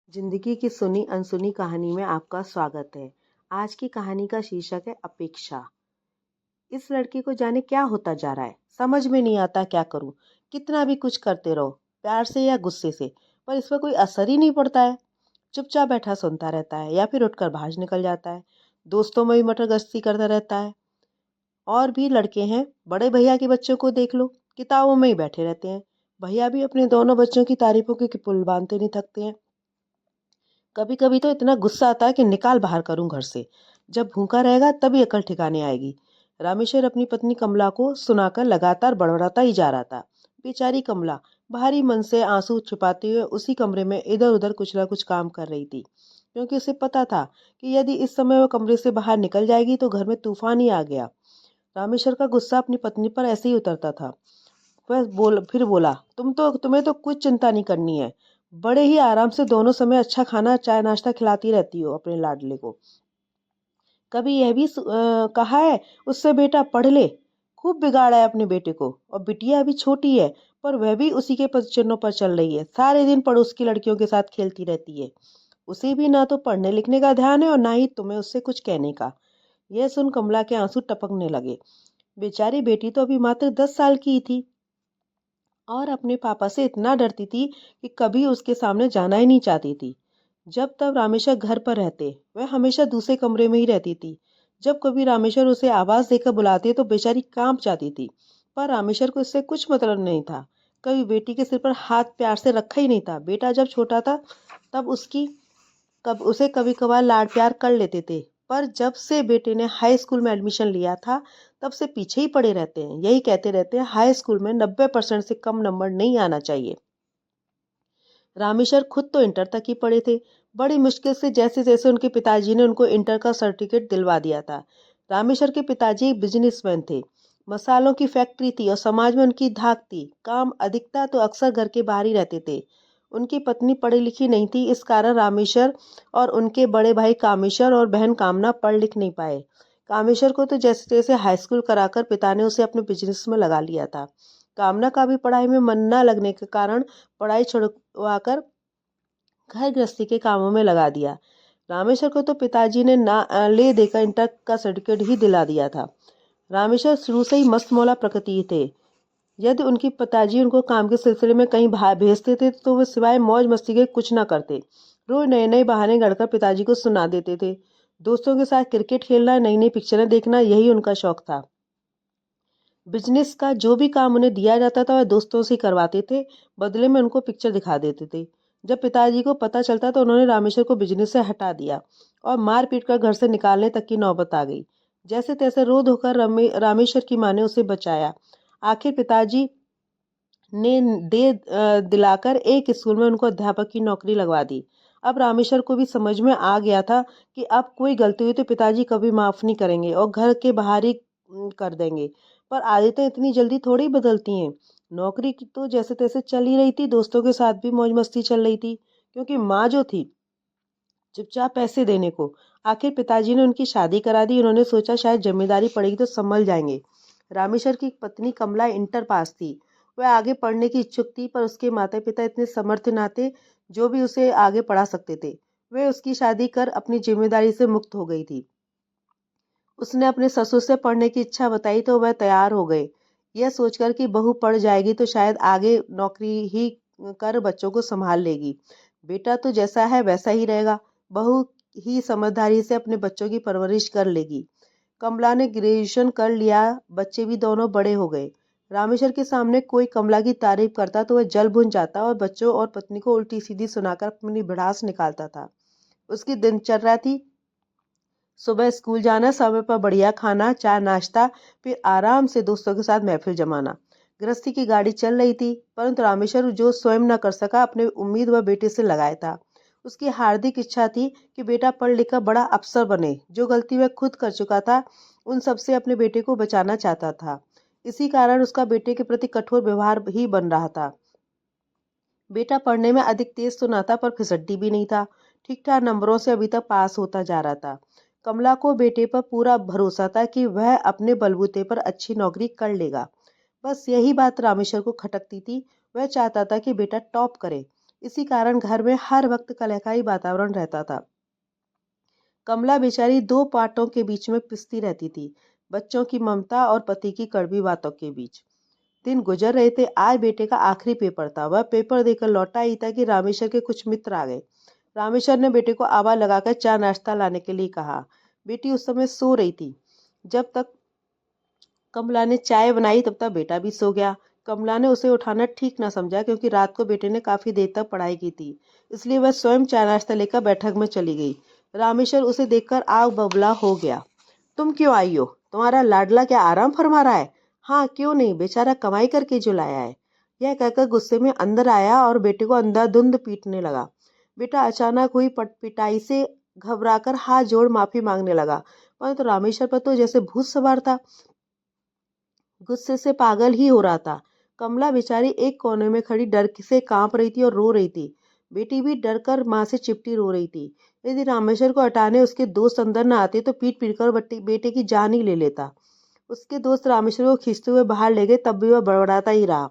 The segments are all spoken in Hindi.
जिंदगी की सुनी अनसुनी कहानी में आपका स्वागत है। आज की कहानी का शीर्षक है अपेक्षा। इस लड़के को जाने क्या होता जा रहा है, समझ में नहीं आता क्या करूं। कितना भी कुछ करते रहो, प्यार से या गुस्से से, पर इस पर कोई असर ही नहीं पड़ता है। चुपचाप बैठा सुनता रहता है या फिर उठकर बाहर निकल जाता है। दोस्तों में भी मटर गश्ती करता रहता है। और भी लड़के हैं, बड़े भैया के बच्चों को देख लो, किताबों में ही बैठे रहते हैं। भैया भी अपने दोनों बच्चों की तारीफों के पुल बांधते नहीं थकते हैं। कभी कभी तो इतना गुस्सा आता है कि निकाल बाहर करूं घर से। जब भूखा रहेगा तभी अकल ठिकाने आएगी। रामेश्वर अपनी पत्नी कमला को सुनाकर लगातार बड़बड़ाता ही जा रहा था। बेचारी कमला भारी मन से आंसू छुपाते हुए उसी कमरे में इधर उधर कुछ न कुछ काम कर रही थी, क्योंकि उसे पता था कि यदि इस समय वह कमरे से बाहर निकल जाएगी तो घर में तूफान ही आ गया। रामेश्वर का गुस्सा अपनी पत्नी पर ऐसे ही उतरता था। फिर बोला, तुम्हें तो कुछ चिंता नहीं करनी है। बड़े ही आराम से दोनों समय अच्छा खाना चाय नाश्ता खिलाती रहती हो अपने लाडले को। कभी यह भी कहा है उससे बेटा पढ़ ले। खूब बिगाड़ा है अपने बेटे को, और बिटिया अभी छोटी है, पर वह भी उसी के पदचिन्हों पर चल रही है। सारे दिन पड़ोस की लड़कियों के साथ खेलती रहती है। उसे भी ना तो पढ़ने लिखने का ध्यान है और ना ही तुम्हें उससे कुछ कहने का। यह सुन कमला के आंसू टपकने लगे। बेचारी बेटी तो अभी मात्र 10 साल की ही थी और अपने पापा से इतना डरती थी कि कभी उसके सामने जाना ही नहीं चाहती थी। जब तब रामेश्वर घर पर रहते, वह हमेशा दूसरे कमरे में ही रहती थी। जब कभी रामेश्वर उसे आवाज देकर बुलाते तो बेचारी कांप जाती थी, पर रामेश्वर को इससे कुछ मतलब नहीं था। कभी बेटी के सिर पर हाथ प्यार से रखा ही नहीं था। बेटा जब छोटा था तब उसे कभी कभार लाड प्यार कर लेते थे, पर जब से बेटे ने हाई स्कूल में एडमिशन लिया था तब से पीछे ही पड़े रहते हैं। यही कहते रहते हैं हाई स्कूल में 90% से कम नंबर नहीं आना चाहिए। रामेश्वर खुद तो इंटर तक ही पढ़े थे। बड़ी मुश्किल से जैसे जैसे उनके पिताजी ने उनको इंटर का सर्टिफिकेट दिलवा दिया था। रामेश्वर के पिताजी एक बिजनेसमैन थे। मसालों की फैक्ट्री थी और समाज में उनकी धाक थी। काम अधिकता तो अक्सर घर के बाहर ही रहते थे। उनकी पत्नी पढ़ी लिखी नहीं थी, इस कारण रामेश्वर और उनके बड़े भाई कामेश्वर और बहन कामना पढ़ लिख नहीं पाए। कामेश्वर को तो जैसे तैसे हाई स्कूल कराकर पिता ने उसे अपने बिजनेस में लगा लिया था। कामना का भी पढ़ाई में मन न लगने के कारण पढ़ाई छुड़वाकर घर गृहस्थी के कामों में लगा दिया। रामेश्वर को तो पिताजी ने ना ले देकर इंटर का सर्टिफिकेट ही दिला दिया था। रामेश्वर शुरू से ही मस्त मौला प्रकृति थे। यदि उनके पिताजी उनको काम के सिलसिले में कहीं बाहर भेजते थे तो वे सिवाय मौज मस्ती के कुछ ना करते। रोज नए नए बहाने गढ़कर पिताजी को सुना देते थे। दोस्तों के साथ क्रिकेट खेलना, नई नई पिक्चरें देखना, यही उनका शौक था। बिजनेस का जो भी काम उन्हें दिया जाता था वह दोस्तों से करवाते थे। बदले में उनको पिक्चर दिखा देते थे। जब पिताजी को पता चलता तो उन्होंने रामेश्वर को बिजनेस से हटा दिया और मार पीट कर घर से निकालने तक की नौबत आ गई। जैसे तैसे रो धोकर रामेश्वर की माँ ने उसे बचाया। आखिर पिताजी ने दिलाकर एक स्कूल में उनको अध्यापक की नौकरी लगवा दी। अब रामेश्वर को भी समझ में आ गया था कि अब कोई गलती हुई तो पिताजी कभी माफ नहीं करेंगे और घर के बाहर ही कर देंगे। पर आदतें इतनी जल्दी थोड़ी बदलती हैं। नौकरी की तो जैसे तैसे चल ही रही थी, दोस्तों के साथ भी मौज मस्ती चल रही थी, क्योंकि माँ जो थी चुपचाप पैसे देने को। आखिर पिताजी ने उनकी शादी करा दी। उन्होंने सोचा शायद जिम्मेदारी पड़ेगी तो संभल जाएंगे। रामेश्वर की पत्नी कमला इंटर पास थी। वह आगे पढ़ने की इच्छुक थी, पर उसके माता पिता इतने समर्थ ना थे जो भी उसे आगे पढ़ा सकते थे। वे उसकी शादी कर अपनी जिम्मेदारी से मुक्त हो गई थी। उसने अपने ससुर से पढ़ने की इच्छा बताई तो वह तैयार हो गए, यह सोचकर कि बहू पढ़ जाएगी तो शायद आगे नौकरी ही कर बच्चों को संभाल लेगी। बेटा तो जैसा है वैसा ही रहेगा, बहू ही समझदारी से अपने बच्चों की परवरिश कर लेगी। कमला ने ग्रेजुएशन कर लिया, बच्चे भी दोनों बड़े हो गए। रामेश्वर के सामने कोई कमला की तारीफ करता तो वह जल भुन जाता और बच्चों और पत्नी को उल्टी सीधी सुनाकर अपनी भड़ास निकालता था। उसकी दिनचर्या थी सुबह स्कूल जाना, समय पर बढ़िया खाना चाय नाश्ता, फिर आराम से दोस्तों के साथ महफिल जमाना। गृहस्थी की गाड़ी चल रही थी, परंतु रामेश्वर जो स्वयं न कर सका अपने उम्मीद वह बेटे से लगाया था। उसकी हार्दिक इच्छा थी कि बेटा पढ़ लिख कर बड़ा अफसर बने। जो गलती वह खुद कर चुका था उन सब से अपने बेटे को बचाना चाहता था। इसी कारण उसका बेटे के प्रति कठोर व्यवहार ही बन रहा था। बेटा पढ़ने में अधिक तेज तो ना था, पर फिसड्डी भी नहीं था। ठीक ठाक नंबरों से अभी तक पास होता जा रहा था। कमला को बेटे पर पूरा भरोसा था कि वह अपने बलबूते पर अच्छी नौकरी कर लेगा। बस यही बात रामेश्वर को खटकती थी। वह चाहता था कि बेटा टॉप करे। इसी कारण घर में हर वक्त कलहकाई वातावरण रहता था। कमला बेचारी दो पाटों के बीच में पिसती रहती थी, बच्चों की ममता और पति की कड़वी बातों के बीच। दिन गुजर रहे थे। आज बेटे का आखिरी पेपर था। वह पेपर देकर लौटा ही था कि रामेश्वर के कुछ मित्र आ गए। रामेश्वर ने बेटे को आवाज लगाकर चाय नाश्ता लाने के लिए कहा। बेटी उस समय सो रही थी। जब तक कमला ने चाय बनाई तब तक बेटा भी सो गया। कमला ने उसे उठाना ठीक न समझा, क्योंकि रात को बेटे ने काफी देर तक पढ़ाई की थी। इसलिए वह स्वयं चाय नाश्ता लेकर बैठक में चली गई। रामेश्वर उसे देखकर आग बबूला हो गया। तुम क्यों आई हो? तुम्हारा लाडला क्या आराम फरमा रहा है? हाँ, क्यों नहीं, बेचारा कमाई करके जो लाया है। यह कहकर गुस्से में अंदर आया और बेटे को अंधाधुंध पीटने लगा। बेटा अचानक हुई पिटाई से घबराकर हाथ जोड़ माफी मांगने लगा, परंतु रामेश्वर पर तो जैसे भूत सवार था। गुस्से से पागल ही हो रहा था। कमला बेचारी एक कोने में खड़ी डर से कांप रही थी और रो रही थी। बेटी भी डर कर माँ से चिपटी रो रही थी। यदि रामेश्वर को हटाने उसके दोस्त अंदर न आते तो पीट पीट कर बेटे की जान ही ले लेता। उसके दोस्त रामेश्वर को खींचते हुए बाहर ले गए, तब भी वह बड़बड़ाता ही रहा।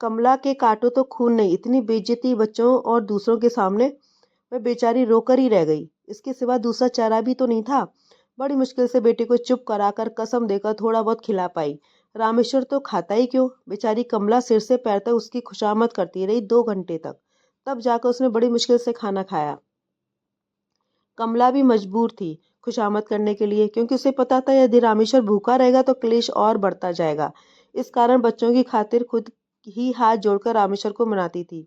कमला के काटो तो खून नहीं, इतनी बेइज्जती बच्चों और दूसरों के सामने। वह बेचारी रोकर ही रह गई। इसके सिवा दूसरा चारा भी तो नहीं था। बड़ी मुश्किल से बेटे को चुप कराकर कसम देकर थोड़ा बहुत खिला पाई। रामेश्वर तो खाता ही क्यों? बेचारी कमला सिर से पैर तक उसकी खुशामद करती रही 2 घंटे तक। तब जाकर उसने बड़ी मुश्किल से खाना खाया। कमला भी मजबूर थी खुशामद करने के लिए, क्योंकि उसे पता था यदि रामेश्वर भूखा रहेगा तो क्लेश और बढ़ता जाएगा। इस कारण बच्चों की खातिर खुद ही हाथ जोड़कर रामेश्वर को मनाती थी।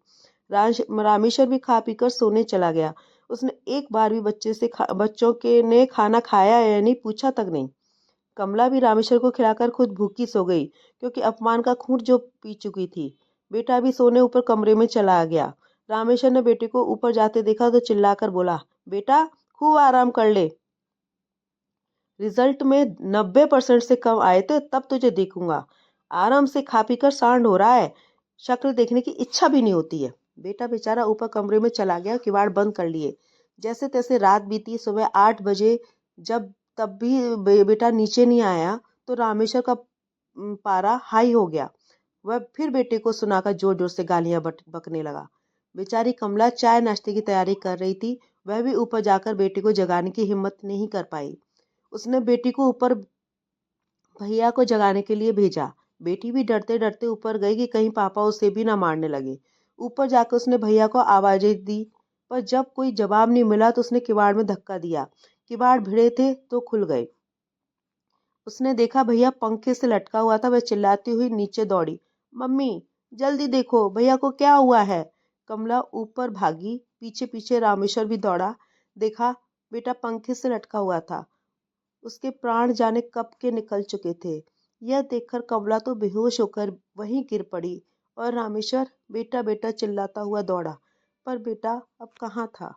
रामेश्वर भी खा पीकर सोने चला गया। उसने एक बार भी बच्चों के ने खाना खाया या नहीं पूछा तक नहीं। कमला भी रामेश्वर को खिलाकर खुद भूखी सो गई, क्योंकि अपमान का खूंट जो पी चुकी थी। बेटा भी सोने ऊपर कमरे में चला गया। रामेश्वर ने बेटे को ऊपर जाते देखा तो चिल्लाकर बोला, बेटा खूब आराम कर ले। रिजल्ट में 90% से कम आए थे, तब तुझे देखूंगा। आराम से खा पी कर सांड हो रहा है, शक्ल देखने की इच्छा भी नहीं होती है। बेटा बेचारा ऊपर कमरे में चला गया, किवाड़ बंद कर लिए। जैसे तैसे रात बीती। सुबह 8 बजे जब तब भी बेटा नीचे नहीं आया तो रामेश्वर का पारा हाई हो गया। वह फिर बेटे को सुनाकर जोर जोर से गालियां बकने लगा। बेचारी कमला चाय नाश्ते की तैयारी कर रही थी। वह भी ऊपर जाकर बेटे को जगाने की हिम्मत नहीं कर पाई। उसने बेटी को ऊपर भैया को जगाने के लिए भेजा। बेटी भी डरते डरते ऊपर गई कि कहीं पापा उसे भी ना मारने लगे। ऊपर जाकर उसने भैया को आवाजें दी, पर जब कोई जवाब नहीं मिला तो उसने किवाड़ में धक्का दिया। किवाड़ भिड़े थे तो खुल गए। उसने देखा भैया पंखे से लटका हुआ था। वह चिल्लाती हुई नीचे दौड़ी, मम्मी जल्दी देखो भैया को क्या हुआ है। कमला ऊपर भागी, पीछे पीछे रामेश्वर भी दौड़ा। देखा बेटा पंखे से लटका हुआ था। उसके प्राण जाने कब के निकल चुके थे। यह देखकर कमला तो बेहोश होकर वहीं गिर पड़ी और रामेश्वर बेटा बेटा चिल्लाता हुआ दौड़ा, पर बेटा अब कहाँ था।